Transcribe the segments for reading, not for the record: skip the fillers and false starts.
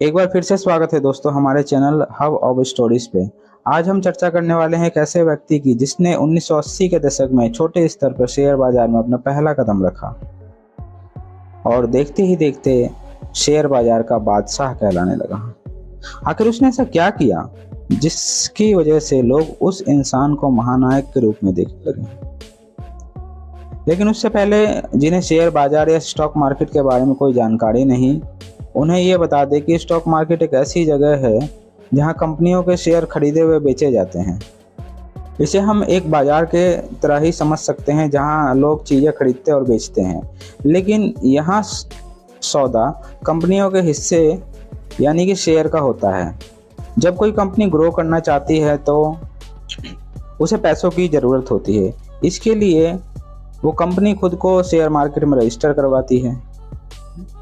एक बार फिर से स्वागत है दोस्तों हमारे चैनल हब ऑफ स्टोरीज पे। आज हम चर्चा करने वाले हैं एक ऐसे व्यक्ति की जिसने 1980 के दशक में छोटे स्तर पर शेयर बाजार में अपना पहला कदम रखा और देखते ही देखते शेयर बाजार का बादशाह कहलाने लगा। आखिर उसने ऐसा क्या किया जिसकी वजह से लोग उस इंसान को महानायक के रूप में देखने लगे। लेकिन उससे पहले जिन्हें शेयर बाजार या स्टॉक मार्केट के बारे में कोई जानकारी नहीं, उन्हें ये बता दें कि स्टॉक मार्केट एक ऐसी जगह है जहां कंपनियों के शेयर खरीदे हुए बेचे जाते हैं। इसे हम एक बाजार के तरह ही समझ सकते हैं जहां लोग चीज़ें खरीदते और बेचते हैं, लेकिन यहाँ सौदा कंपनियों के हिस्से यानी कि शेयर का होता है। जब कोई कंपनी ग्रो करना चाहती है तो उसे पैसों की ज़रूरत होती है। इसके लिए वो कंपनी खुद को शेयर मार्केट में रजिस्टर करवाती है,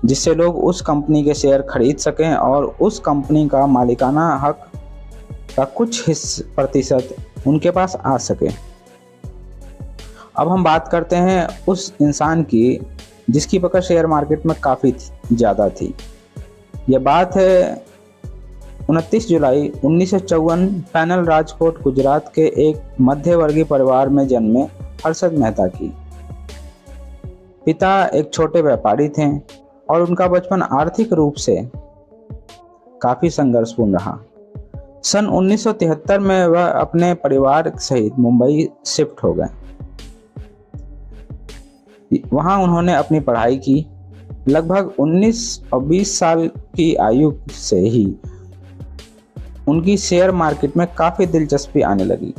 जिससे लोग उस कंपनी के शेयर खरीद सकें और उस कंपनी का मालिकाना हक का कुछ प्रतिशत उनके पास आ सके। अब हम बात करते हैं उस इंसान की जिसकी पकड़ शेयर मार्केट में काफ़ी ज़्यादा थी। यह बात है 29 जुलाई 1954 पैनल राजकोट गुजरात के एक मध्यवर्गीय परिवार में जन्मे हर्षद मेहता की। पिता एक छोटे व्यापारी थे और उनका बचपन आर्थिक रूप से काफी संघर्षपूर्ण रहा। सन 1973 में वह अपने परिवार सहित मुंबई शिफ्ट हो गए। वहां उन्होंने अपनी पढ़ाई की। लगभग 19 और 20 साल की आयु से ही उनकी शेयर मार्केट में काफी दिलचस्पी आने लगी।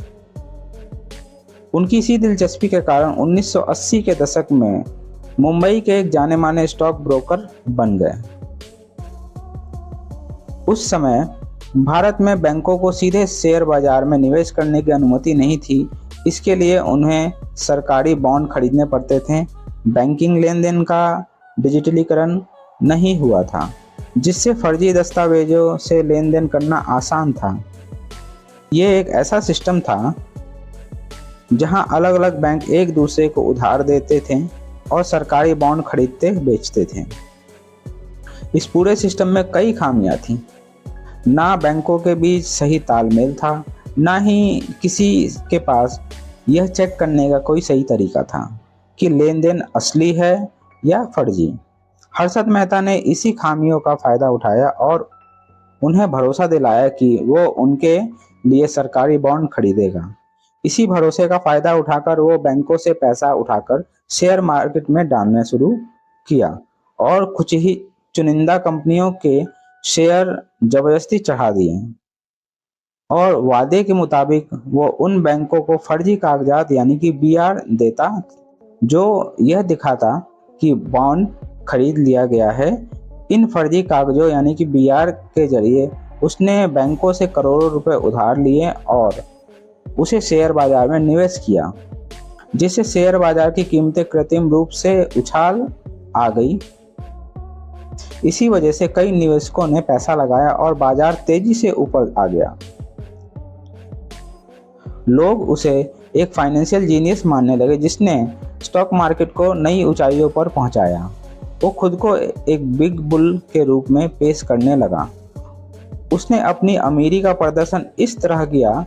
उनकी इसी दिलचस्पी के कारण 1980 के दशक में मुंबई के एक जाने माने स्टॉक ब्रोकर बन गए। उस समय भारत में बैंकों को सीधे शेयर बाजार में निवेश करने की अनुमति नहीं थी। इसके लिए उन्हें सरकारी बॉन्ड खरीदने पड़ते थे। बैंकिंग लेन देन का डिजिटलीकरण नहीं हुआ था, जिससे फर्जी दस्तावेजों से लेन देन करना आसान था। ये एक ऐसा सिस्टम था जहां अलग अलग बैंक एक दूसरे को उधार देते थे और सरकारी बॉन्ड खरीदते बेचते थे। इस पूरे सिस्टम में कई खामियां थीं। ना बैंकों के बीच सही तालमेल था, ना ही किसी के पास यह चेक करने का कोई सही तरीका था कि लेन देन असली है या फर्जी। हर्षद मेहता ने इसी खामियों का फायदा उठाया और उन्हें भरोसा दिलाया कि वो उनके लिए सरकारी बॉन्ड खरीदेगा। इसी भरोसे का फायदा उठाकर वो बैंकों से पैसा उठाकर शेयर मार्केट में डालना शुरू किया और कुछ ही चुनिंदा कंपनियों के शेयर जबरदस्ती चढ़ा दिए और वादे के मुताबिक वो उन बैंकों को फर्जी कागजात यानी कि बीआर देता, जो यह दिखाता कि बॉन्ड खरीद लिया गया है। इन फर्जी कागजों यानी कि बीआर के जरिए उसने बैंकों से करोड़ों रुपए उधार लिए और उसे शेयर बाजार में निवेश किया, जिससे शेयर बाजार की कीमतें कृत्रिम रूप से उछाल आ गई। इसी वजह से कई निवेशकों ने पैसा लगाया और बाजार तेजी से ऊपर आ गया। लोग उसे एक फाइनेंशियल जीनियस मानने लगे जिसने स्टॉक मार्केट को नई ऊंचाइयों पर पहुंचाया। वो खुद को एक बिग बुल के रूप में पेश करने लगा। उसने अपनी अमीरी का प्रदर्शन इस तरह किया,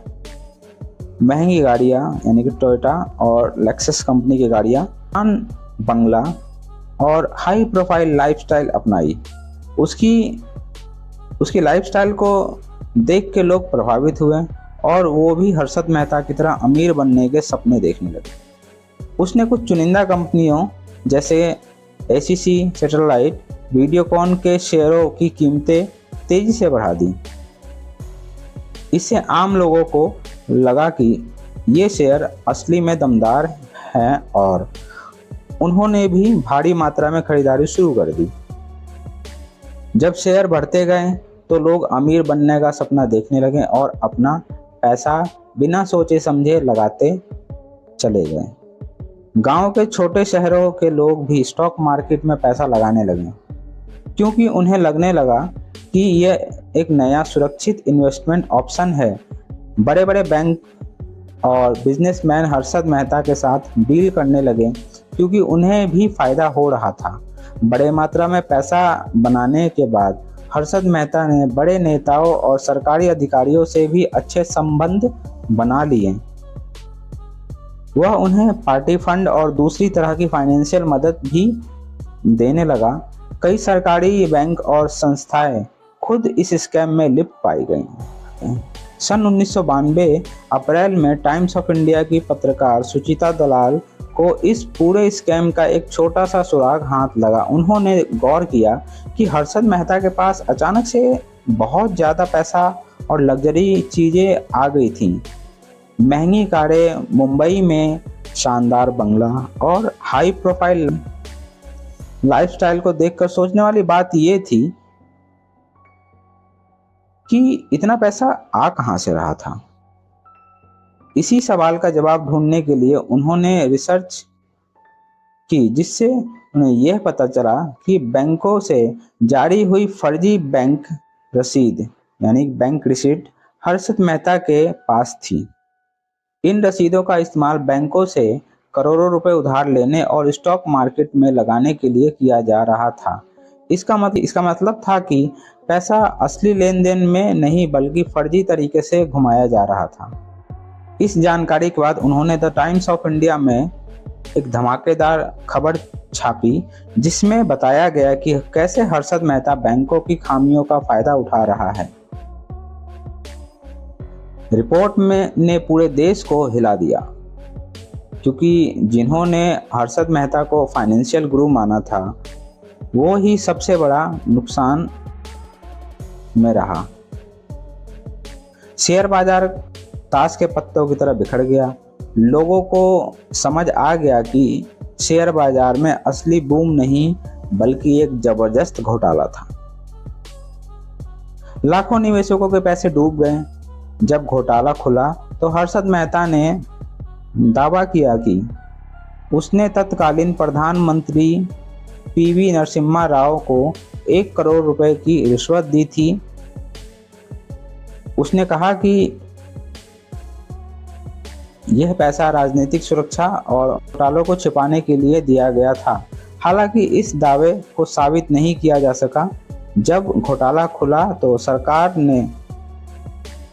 महंगी गाड़ियाँ यानी कि टोयोटा और लेक्सस कंपनी की गाड़ियाँ, बंगला और हाई प्रोफाइल लाइफस्टाइल अपनाई। उसकी लाइफस्टाइल को देख के लोग प्रभावित हुए और वो भी हर्षद मेहता की तरह अमीर बनने के सपने देखने लगे। उसने कुछ चुनिंदा कंपनियों जैसे एसीसी, सैटेलाइट, वीडियोकॉन के शेयरों की कीमतें तेजी से बढ़ा दी। इससे आम लोगों को लगा कि ये शेयर असली में दमदार हैं और उन्होंने भी भारी मात्रा में खरीदारी शुरू कर दी। जब शेयर बढ़ते गए तो लोग अमीर बनने का सपना देखने लगे और अपना पैसा बिना सोचे समझे लगाते चले गए। गांव के छोटे शहरों के लोग भी स्टॉक मार्केट में पैसा लगाने लगे, क्योंकि उन्हें लगने लगा कि यह एक नया सुरक्षित इन्वेस्टमेंट ऑप्शन है। बड़े बड़े बैंक और बिजनेसमैन हर्षद मेहता के साथ डील करने लगे, क्योंकि उन्हें भी फायदा हो रहा था। बड़े मात्रा में पैसा बनाने के बाद हर्षद मेहता ने बड़े नेताओं और सरकारी अधिकारियों से भी अच्छे संबंध बना लिए। वह उन्हें पार्टी फंड और दूसरी तरह की फाइनेंशियल मदद भी देने लगा। कई सरकारी बैंक और संस्थाएं खुद इस स्कैम में लिप्त पाई गईं। सन 1992 अप्रैल में टाइम्स ऑफ इंडिया की पत्रकार सुचिता दलाल को इस पूरे स्कैम का एक छोटा सा सुराग हाथ लगा। उन्होंने गौर किया कि हर्षद मेहता के पास अचानक से बहुत ज़्यादा पैसा और लग्जरी चीज़ें आ गई थीं। महंगी कारें, मुंबई में शानदार बंगला और हाई प्रोफाइल लाइफस्टाइल को देखकर सोचने वाली बात ये थी कि इतना पैसा आ कहां से रहा था। इसी सवाल का जवाब ढूंढने के लिए उन्होंने रिसर्च की, जिससे उन्हें यह पता चला कि बैंकों से जारी हुई फर्जी बैंक रसीद यानी बैंक रिसीट हर्षद मेहता के पास थी। इन रसीदों का इस्तेमाल बैंकों से करोड़ों रुपए उधार लेने और स्टॉक मार्केट में लगाने के लिए किया जा रहा था। इसका मतलब था कि पैसा असली लेन देन में नहीं बल्कि फर्जी तरीके से घुमाया जा रहा था। इस जानकारी के बाद उन्होंने द टाइम्स ऑफ इंडिया में एक धमाकेदार खबर छापी, जिसमें बताया गया कि कैसे हर्षद मेहता बैंकों की खामियों का फायदा उठा रहा है। रिपोर्ट में ने पूरे देश को हिला दिया, क्योंकि जिन्होंने हर्षद मेहता को फाइनेंशियल गुरु माना था वो ही सबसे बड़ा नुकसान में रहा। शेयर बाजार ताश के पत्तों की तरह बिखर गया। लोगों को समझ आ गया कि शेयर बाजार में असली बूम नहीं बल्कि एक जबरदस्त घोटाला था। लाखों निवेशकों के पैसे डूब गए। जब घोटाला खुला तो हर्षद मेहता ने दावा किया कि उसने तत्कालीन प्रधानमंत्री पीवी नरसिम्हा राव को 1 करोड़ रुपए की रिश्वत दी थी। उसने कहा कि यह पैसा राजनीतिक सुरक्षा और घोटालों को छिपाने के लिए दिया गया था। हालांकि इस दावे को साबित नहीं किया जा सका। जब घोटाला खुला तो सरकार ने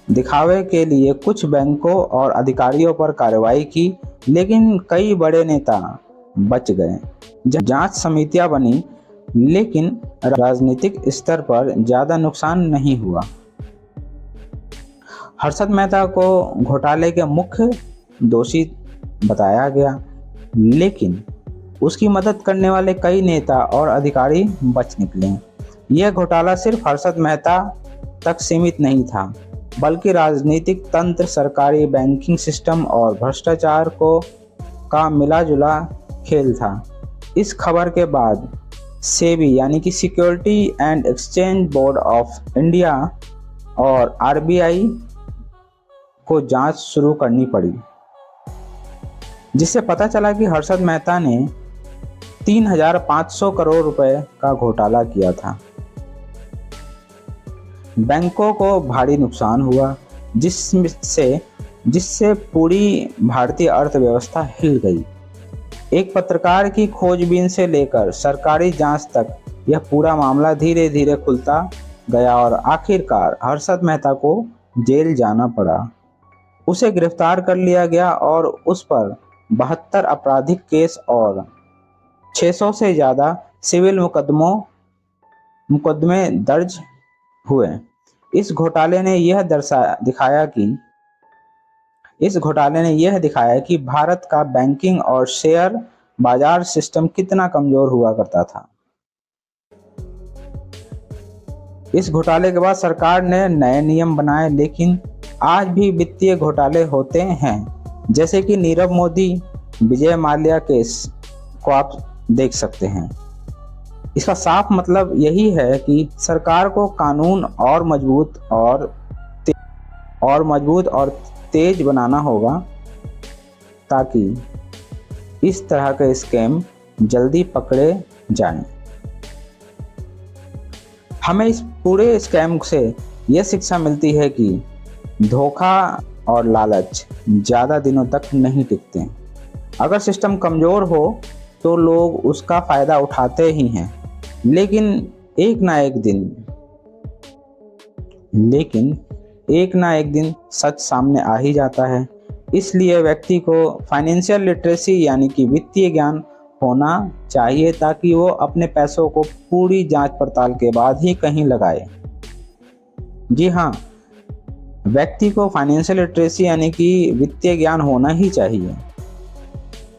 दिखावे के लिए कुछ बैंकों और अधिकारियों पर कार्रवाई की, लेकिन कई बड़े नेता बच गए। जांच समितियां बनी, लेकिन राजनीतिक स्तर पर ज्यादा नुकसान नहीं हुआ। हर्षद मेहता को घोटाले के मुख्य दोषी बताया गया, लेकिन उसकी मदद करने वाले कई नेता और अधिकारी बच निकले। यह घोटाला सिर्फ हर्षद मेहता तक सीमित नहीं था, बल्कि राजनीतिक तंत्र, सरकारी बैंकिंग सिस्टम और भ्रष्टाचार का मिला-जुला खेल था। इस खबर के बाद सेबी यानी कि security and exchange board of India और आरबीआई को जांच शुरू करनी पड़ी, जिससे पता चला कि हर्षद मेहता ने 3,500 करोड़ रुपए का घोटाला किया था। बैंकों को भारी नुकसान हुआ, जिससे पूरी भारतीय अर्थव्यवस्था हिल गई। एक पत्रकार की खोजबीन से लेकर सरकारी जांच तक यह पूरा मामला धीरे धीरे खुलता गया और आखिरकार हर्षद मेहता को जेल जाना पड़ा। उसे गिरफ्तार कर लिया गया और उस पर 72 आपराधिक केस और 600 से ज़्यादा सिविल मुकदमे दर्ज हुए। इस घोटाले ने यह दिखाया कि भारत का बैंकिंग और शेयर बाजार सिस्टम कितना कमजोर हुआ करता था। इस घोटाले के बाद सरकार ने नए नियम बनाए, लेकिन आज भी वित्तीय घोटाले होते हैं, जैसे कि नीरव मोदी, विजय माल्या केस को आप देख सकते हैं। इसका साफ मतलब यही है कि सरकार को कानून और मजबूत और तेज बनाना होगा, ताकि इस तरह के स्कैम जल्दी पकड़े जाएं। हमें इस पूरे स्कैम से यह शिक्षा मिलती है कि धोखा और लालच ज़्यादा दिनों तक नहीं टिकते। अगर सिस्टम कमज़ोर हो तो लोग उसका फ़ायदा उठाते ही हैं, लेकिन एक ना एक दिन लेकिन एक ना एक दिन सच सामने आ ही जाता है। इसलिए व्यक्ति को फाइनेंशियल लिटरेसी यानी कि वित्तीय ज्ञान होना चाहिए, ताकि वो अपने पैसों को पूरी जांच पड़ताल के बाद ही कहीं लगाए। जी हाँ, व्यक्ति को फाइनेंशियल लिटरेसी यानी कि वित्तीय ज्ञान होना ही चाहिए,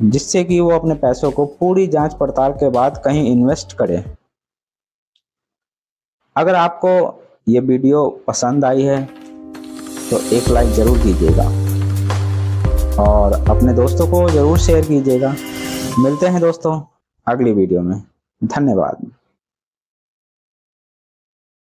जिससे कि वो अपने पैसों को पूरी जांच पड़ताल के बाद कहीं इन्वेस्ट करे। अगर आपको ये वीडियो पसंद आई है तो एक लाइक ज़रूर कीजिएगा और अपने दोस्तों को ज़रूर शेयर कीजिएगा। मिलते हैं दोस्तों अगली वीडियो में। धन्यवाद।